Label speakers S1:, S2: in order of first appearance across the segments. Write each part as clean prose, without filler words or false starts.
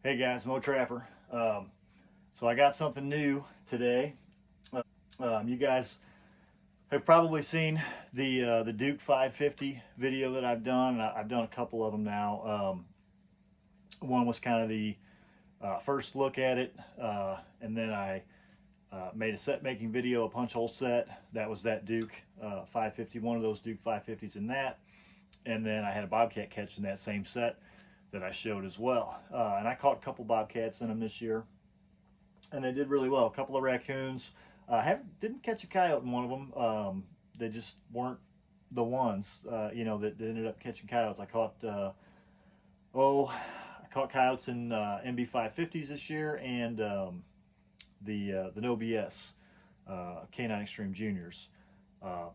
S1: Hey guys, Mo Trapper. So I got something new today. You guys have probably seen the Duke 550 video that I've done. I've done a couple of them now. One was kind of the first look at it, and then I made a set making video, a punch hole set. That was that Duke 550, one of those Duke 550s in that. And then I had a bobcat catch in that same set that I showed as well. And I caught a couple bobcats in them this year, and they did really well. A couple of raccoons. Didn't catch a coyote in one of them. They just weren't the ones, that ended up catching coyotes. I caught coyotes in MB 550s this year, and the No BS Canine Extreme Juniors. Uh,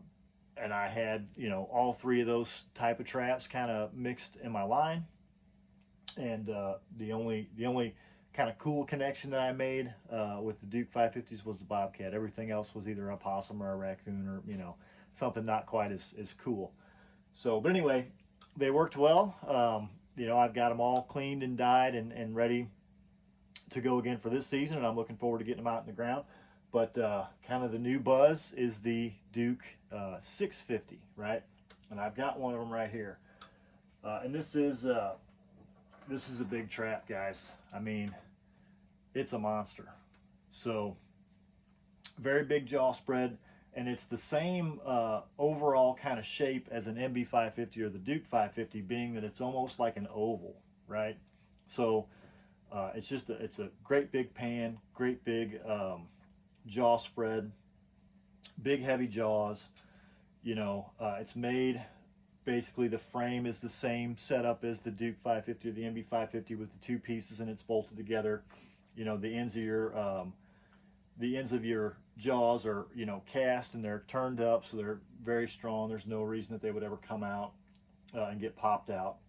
S1: and I had all three of those type of traps kind of mixed in my line, and the only kind of cool connection that I made with the Duke 550s was the bobcat. Everything else was either a possum or a raccoon, or something not quite as cool. So, but anyway, they worked well. I've got them all cleaned and dyed and ready to go again for this season, and I'm looking forward to getting them out in the ground. But kind of the new buzz is the Duke 650, right? And I've got one of them right here. And this is a big trap, guys. I mean, it's a monster. So very big jaw spread, and it's the same overall kind of shape as an MB 550 or the Duke 550, being that it's almost like an oval, right? So it's a great big pan, great big jaw spread, big heavy jaws. It's made basically, the frame is the same setup as the Duke 550 or the MB 550 with the two pieces, and it's bolted together. The ends of your jaws are cast, and they're turned up, so they're very strong. There's no reason that they would ever come out and get popped out.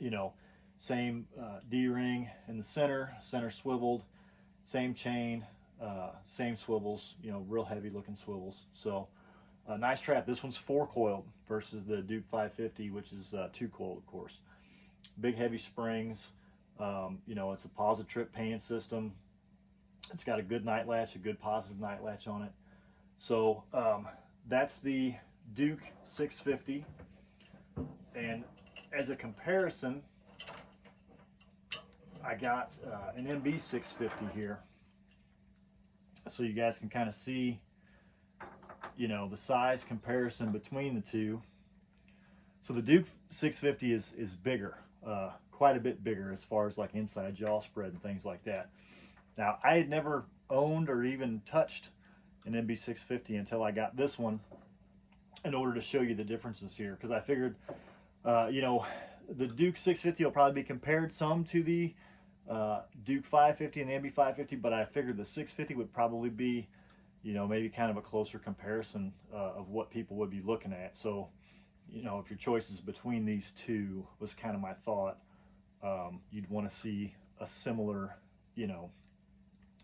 S1: You know, Same D-ring in the center swiveled, same chain, same swivels. Real heavy looking swivels. So nice trap. This one's 4-coiled versus the Duke 550, which is 2-coiled, of course. Big heavy springs. It's a Positrip pan system. It's got a good night latch, a good positive night latch on it. So that's the Duke 650. And as a comparison, I got an MB 650 here. So you guys can kind of see, the size comparison between the two. So the Duke 650 is bigger, quite a bit bigger as far as like inside jaw spread and things like that. Now, I had never owned or even touched an MB 650 until I got this one, in order to show you the differences here, because I figured, the Duke 650 will probably be compared some to the Duke 550 and the MB 550, but I figured the 650 would probably be, maybe kind of a closer comparison of what people would be looking at. So, if your choice is between these two, was kind of my thought, you'd want to see a similar,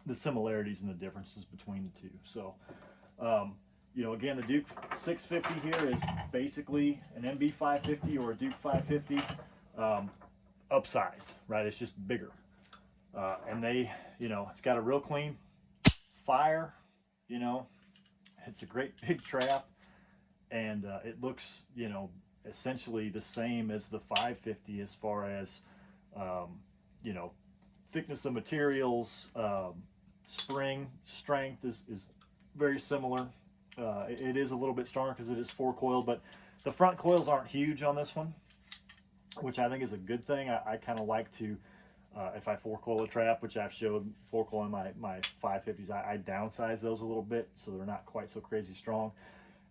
S1: the similarities and the differences between the two. So, again, the Duke 650 here is basically an MB 550 or a Duke 550 upsized, right? It's just bigger. And it's got a real clean fire, it's a great big trap, and it looks, essentially the same as the 550 as far as, thickness of materials, spring strength is very similar. It is a little bit stronger because it is 4-coiled, but the front coils aren't huge on this one, which I think is a good thing. I kind of like to, if I 4-coil a trap, which I've showed 4-coiling my 550s, I downsize those a little bit so they're not quite so crazy strong.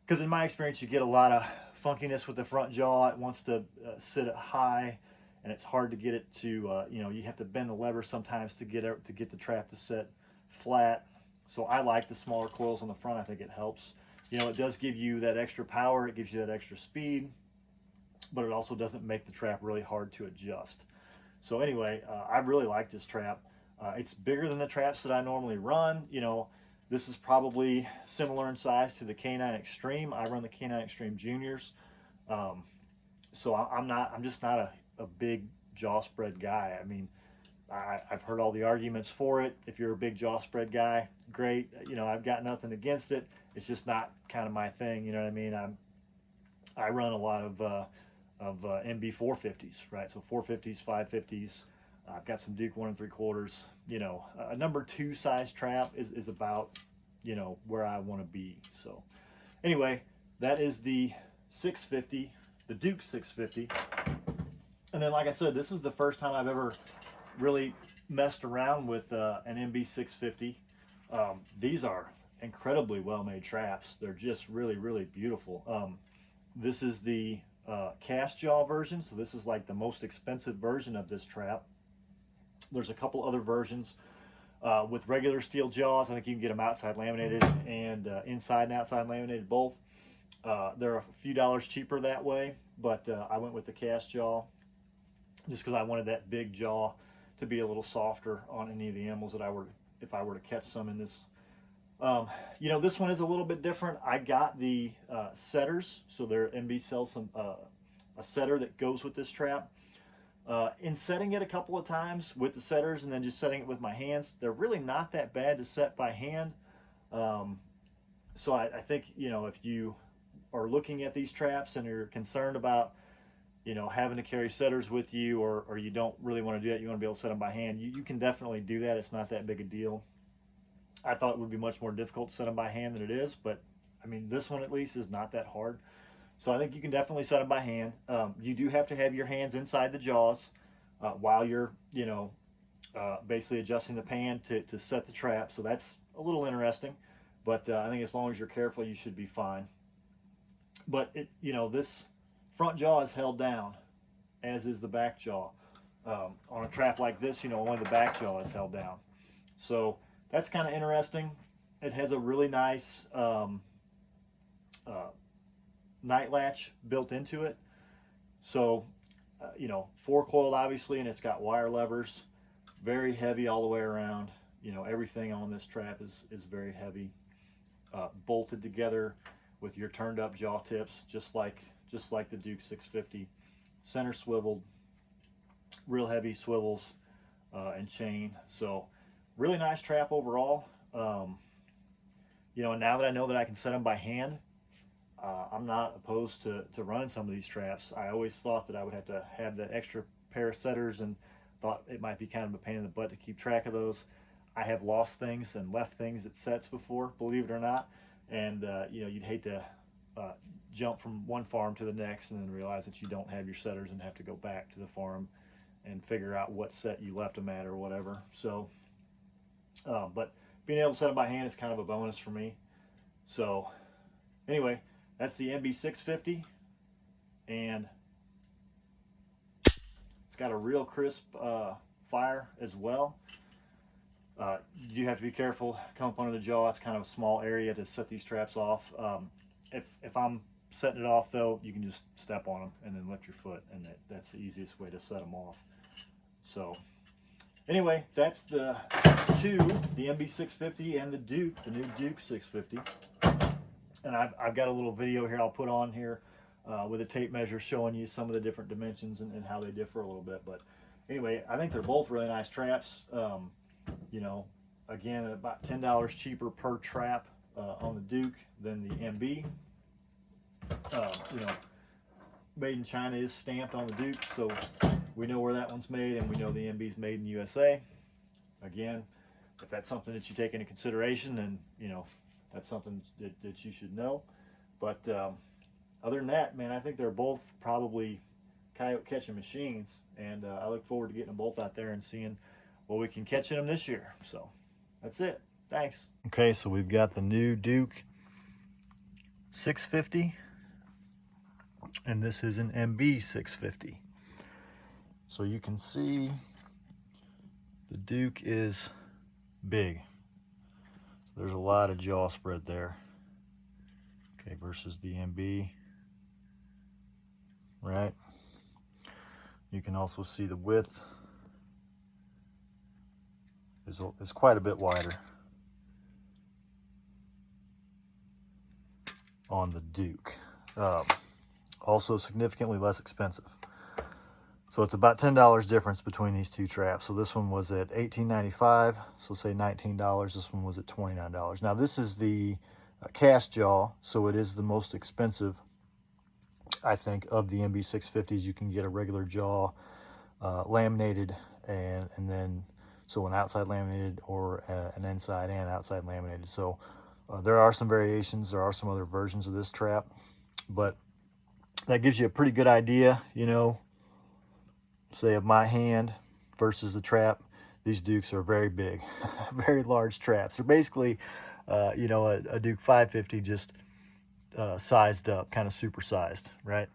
S1: Because in my experience, you get a lot of funkiness with the front jaw. It wants to sit it high, and it's hard to get it to, you have to bend the lever sometimes to get the trap to set flat. So I like the smaller coils on the front. I think it helps. It does give you that extra power. It gives you that extra speed, but it also doesn't make the trap really hard to adjust. So anyway, I really like this trap. It's bigger than the traps that I normally run. This is probably similar in size to the Canine Extreme. I run the Canine Extreme Juniors. So I'm just not a big jaw spread guy. I mean, I've heard all the arguments for it. If you're a big jaw spread guy, great. You know, I've got nothing against it. It's just not kind of my thing. You know what I mean? I run a lot of MB 450s, right? So 450s, 550s. I've got some Duke 1 3/4. You know, a number 2 size trap is about, you know, where I want to be. So anyway, that is the 650, the Duke 650. And then, like I said, this is the first time I've ever really messed around with an MB 650. These are incredibly well-made traps. They're just really, really beautiful. This is the cast jaw version, so this is like the most expensive version of this trap. There's a couple other versions with regular steel jaws. I think you can get them outside laminated and inside and outside laminated both. They're a few dollars cheaper that way, but I went with the cast jaw just because I wanted that big jaw to be a little softer on any of the animals that if I were to catch some in this. You know, this one is a little bit different. I got the setters, so their MB sells some a setter that goes with this trap. In setting it a couple of times with the setters and then just setting it with my hands, they're really not that bad to set by hand. So I think, you know, if you are looking at these traps and you're concerned about, you know, having to carry setters with you, or you don't really want to do that, you want to be able to set them by hand, you can definitely do that. It's not that big a deal. I thought it would be much more difficult to set them by hand than it is, but I mean, this one at least is not that hard. So I think you can definitely set them by hand. You do have to have your hands inside the jaws while you're, you know, basically adjusting the pan to set the trap. So that's a little interesting, but I think as long as you're careful, you should be fine. But you know, this front jaw is held down, as is the back jaw. On a trap like this, you know, only the back jaw is held down. So that's kind of interesting. It has a really nice night latch built into it. So, you know, 4-coiled obviously, and it's got wire levers. Very heavy all the way around. You know, everything on this trap is very heavy. Bolted together with your turned up jaw tips, just like the Duke 650. Center swiveled, real heavy swivels and chain. So really nice trap overall. You know, and now that I know that I can set them by hand, I'm not opposed to running some of these traps. I always thought that I would have to have that extra pair of setters and thought it might be kind of a pain in the butt to keep track of those. I have lost things and left things at sets before, believe it or not. And, you know, you'd hate to jump from one farm to the next and then realize that you don't have your setters and have to go back to the farm and figure out what set you left them at or whatever. So, but being able to set them by hand is kind of a bonus for me. So anyway, that's the MB 650, and it's got a real crisp fire as well. You do have to be careful, come up under the jaw. It's kind of a small area to set these traps off. If I'm setting it off though, you can just step on them and then lift your foot, and that's the easiest way to set them off. So anyway, that's the the MB 650 and the Duke, the new Duke 650. And I've got a little video here I'll put on here with a tape measure showing you some of the different dimensions and how they differ a little bit. But anyway, I think they're both really nice traps. You know, again, about $10 cheaper per trap on the Duke than the MB. You know, made in China is stamped on the Duke, so we know where that one's made, and we know the MB's made in USA. Again, if that's something that you take into consideration, then, you know, that's something that you should know. But other than that, man, I think they're both probably coyote catching machines, and I look forward to getting them both out there and seeing what we can catch in them this year. So that's it. Thanks. Okay, so we've got the new Duke 650, and this is an MB 650. So you can see the Duke is big. So there's a lot of jaw spread there. Okay, versus the MB, right? You can also see the width is quite a bit wider on the Duke. Also significantly less expensive. So it's about $10 difference between these two traps. So this one was at $18.95, so say $19. This one was at $29. Now this is the cast jaw, so it is the most expensive, I think, of the MB650s. You can get a regular jaw laminated, and then so an outside laminated or an inside and outside laminated. So there are some variations. There are some other versions of this trap, but that gives you a pretty good idea, you know, say of my hand versus the trap. These Dukes are very big, very large traps. They're basically, you know, a Duke 550 just sized up, kind of supersized, right?